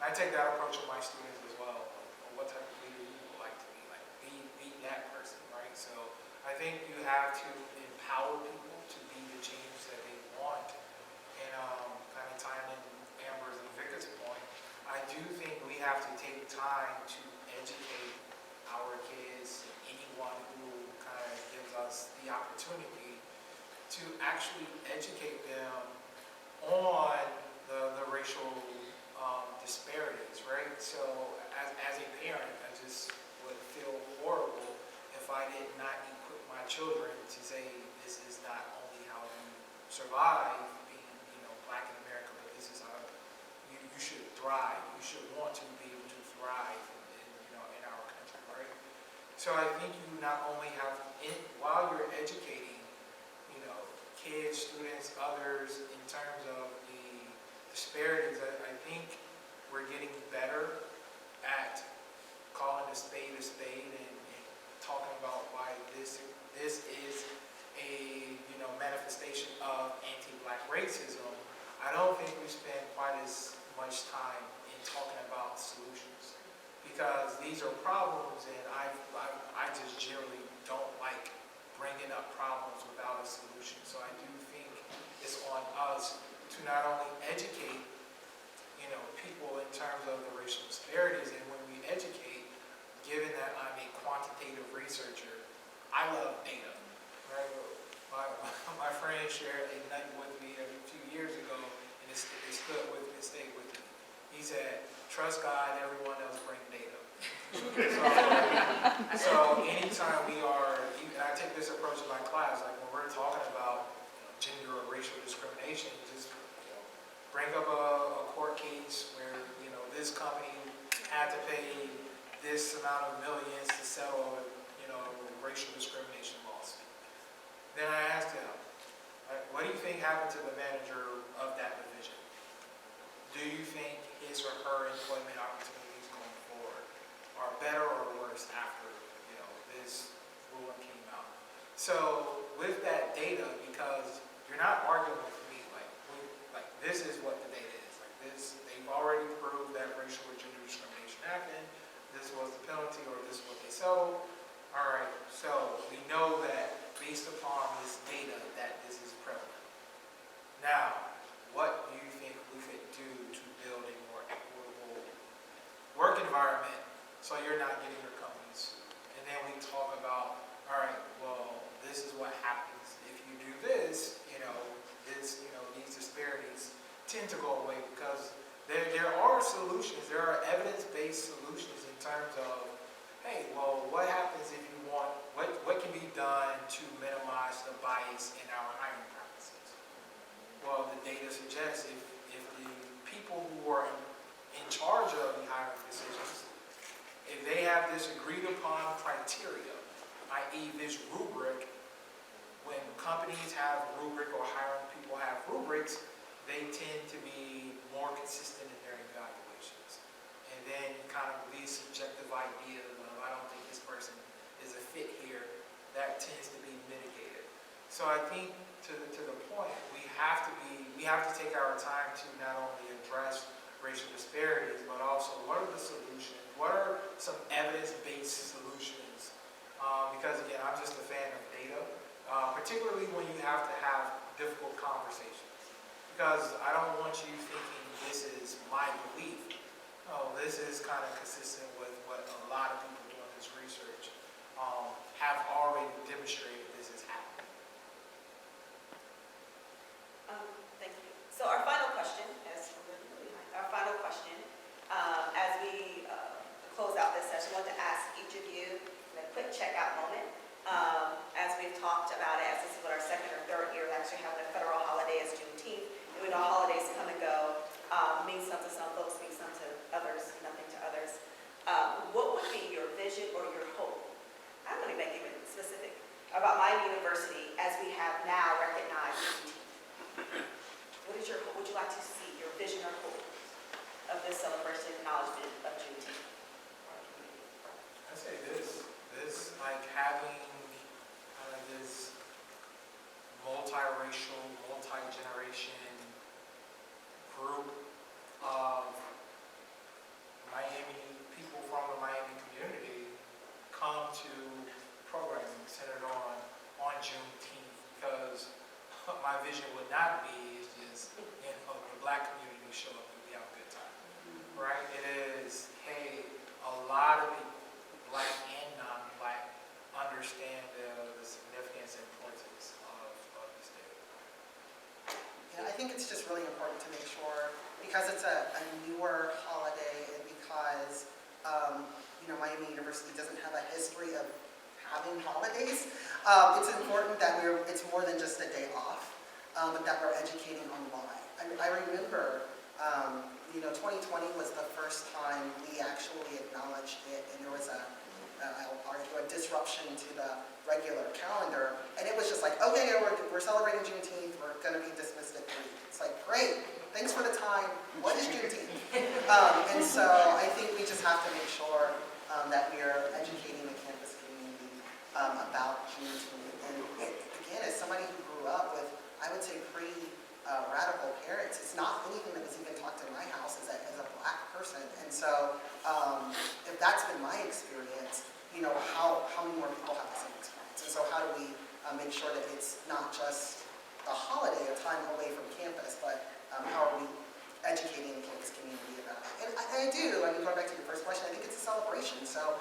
I take that approach with my students as well. What type of leader you would like to be? Like be that person, right? So I think you have to empower people to be the change that they want. And kind of tying in Amber's and Vicka's point, I do think we have to take time to educate our kids, anyone who kind of gives us the opportunity to actually educate them on the racial disparities, right? So as a parent, I just would feel horrible if I did not equip my children to say this is not only how you survive being, Black in America, but this is how you should thrive. You should want to be able to thrive in our country, right? So I think you not only have, while you're educating, kids, students, others, in terms of the disparities, I think we're getting better at calling a spade and talking about why this is a manifestation of anti-Black racism. I don't think we spend quite as much time in talking about solutions, because these are problems, and I just generally don't like bringing up problems without a solution. So I do think it's on us to not only educate people in terms of the racial disparities, and when we educate, given that I'm a quantitative researcher, I love data, right? My friend shared a nugget with me a few years ago, and it stayed with me. He said, trust God, everyone else bring data. So anytime and I take this approach in my class, like when we're talking about gender or racial discrimination, just bring up a court case where this company had to pay this amount of millions to settle a racial discrimination lawsuit. Then I asked him, what do you think happened to the manager of that division? Do you think his or her employment opportunities going forward are better or worse after this ruling came out? So with that data, because you're not arguing with me, like this is what the data is. Like this, they've already proved that racial or gender discrimination happened. This was the penalty, or this is what they settled. All right, so we know that based upon this data that this is prevalent. Now, what do you think we could do to build a more equitable work environment so you're not getting your company sued? And then we talk about, all right, well, this is what happens if you do this. These disparities tend to go away, because there are solutions. There are evidence-based solutions in terms of, hey, well, what happens if you want, what can be done to minimize the bias in our hiring practices? Well, the data suggests if the people who are in charge of the hiring decisions, if they have this agreed upon criteria, i.e. this rubric, when companies have rubric or hiring people have rubrics, they tend to be more consistent in their evaluations. And then kind of these subjective ideas of, I don't think this person is a fit here, that tends to be mitigated. So I think to the point, we have to take our time to not only address racial disparities, but also what are the solutions? What are some evidence-based solutions? Because again, I'm just a fan of data, particularly when you have to have difficult conversations. Because I don't want you thinking this is my belief. No, this is kind of consistent with what a lot of people doing this research have already demonstrated this is happening. Thank you. So our final question, as we close out this session, I want to ask each of you a quick checkout moment. As we've talked about it, as this is what our second or third year of actually having a federal holiday as Juneteenth, and we know holidays come and go, mean some to some folks, mean some to others, nothing to others. What would be your vision or your hope? I'm going to make it specific about Miami University as we have now recognized Juneteenth. What is your hope? Would you like to see your vision or hope of this celebration acknowledgement of Juneteenth? I say this like having kind of this multiracial, multi-generation group of Miami people from the Miami community come to programming centered on Juneteenth, because my vision would not be is just the Black community show up and we have a good time, right? It is, hey, a lot of people, Black and non-Black, understand the significance and importance of this day. Yeah, I think it's just really important to make sure, because it's a newer holiday and because Miami University doesn't have a history of having holidays, it's important that it's more than just a day off, but that we're educating on why. I remember 2020 was the first time we actually acknowledged it, and there was I'll argue, a disruption to the regular calendar, and it was just like, okay, we're celebrating Juneteenth, we're going to be dismissed at 3. It's like, great, thanks for the time, what is Juneteenth? And so I think we just have to make sure that we are educating the campus community about Juneteenth. And again, as somebody who grew up with, I would say, radical parents, it's not anything that was even taught in my house as a Black person. And so if that's been my experience, how many more people have the same experience? And so how do we make sure that it's not just a holiday, a time away from campus, but how are we educating the campus community about it? And I do, going back to your first question, I think it's a celebration. So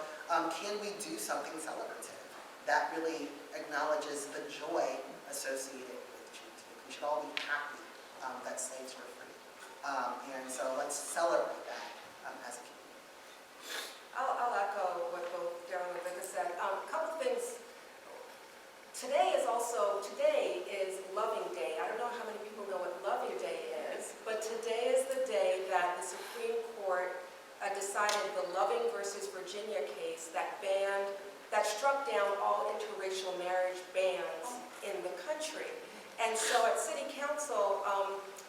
can we do something celebrative that really acknowledges the joy associated with Juneteenth? We should all be happy that slaves were free. And so let's celebrate that as a community. I'll echo what both Darryl and Vicka said. A couple things. Today is Loving Day. I don't know how many people know what Loving Day is, but today is the day that the Supreme Court decided the Loving versus Virginia case that struck down all interracial marriage bans in the country. And so at City Council,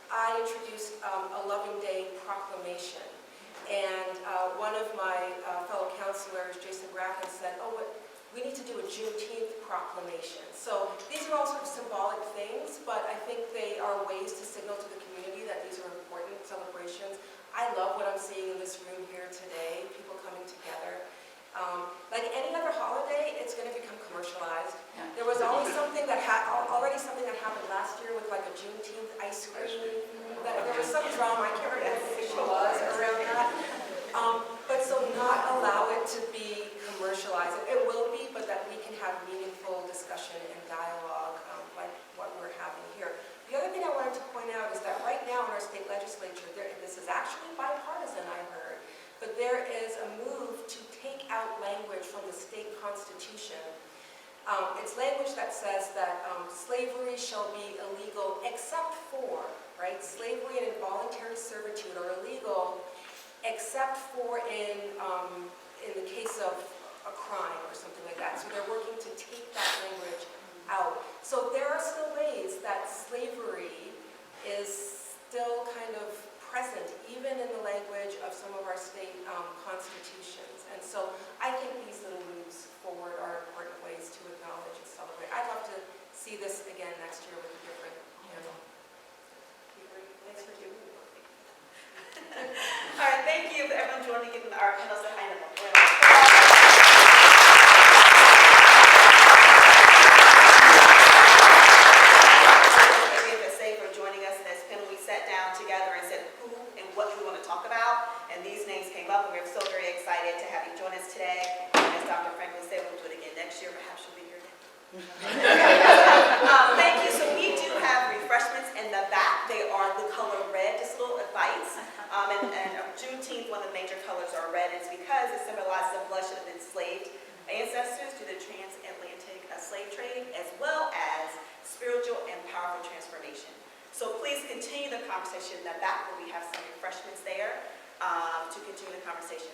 I introduced a Loving Day proclamation. And one of my fellow councilors, Jason Bracken, said, we need to do a Juneteenth proclamation. So these are all sort of symbolic things, but I think they are ways to signal to the community that these are important celebrations. I love what I'm seeing in this room here today, people coming together. Like any other holiday, it's going to become commercialized. Yeah. There was always something that happened last year with like a Juneteenth ice cream. There was some drama, I can't remember what it was around that. But so not allow it to be commercialized. It will be, but that we can have meaningful discussion and dialogue like what we're having here. The other thing I wanted to point out is that right now in our state legislature, this is actually bipartisan, I heard, but there is a move to take out language from the state constitution. It's language that says that slavery shall be illegal except for, right? Slavery and involuntary servitude are illegal except for in the case of a crime or something like that. So they're working to take that language out. So there are still ways that slavery is still kind of present even in the language of some of our state constitutions. And so I think these little moves forward are important ways to acknowledge and celebrate. I'd love to see this again next year with a different panel. Thanks for doing it. All right, thank you everyone joining in our panelists at high level. For joining us in this panel, we sat down together and said who and what we want to talk about, and these names came up, and we're so very excited to have you join us today. As Dr. Franklin said, we'll do it again next year. Perhaps you'll be here again. Thank you. So we do have refreshments in the back. They are the color red, just a little advice. And Juneteenth, one of the major colors are red. It's because it symbolizes the bloodshed of enslaved ancestors through the transatlantic slave trade, as well as spiritual and powerful transformation. So please continue the conversation in the back where we have some refreshments there to continue the conversation.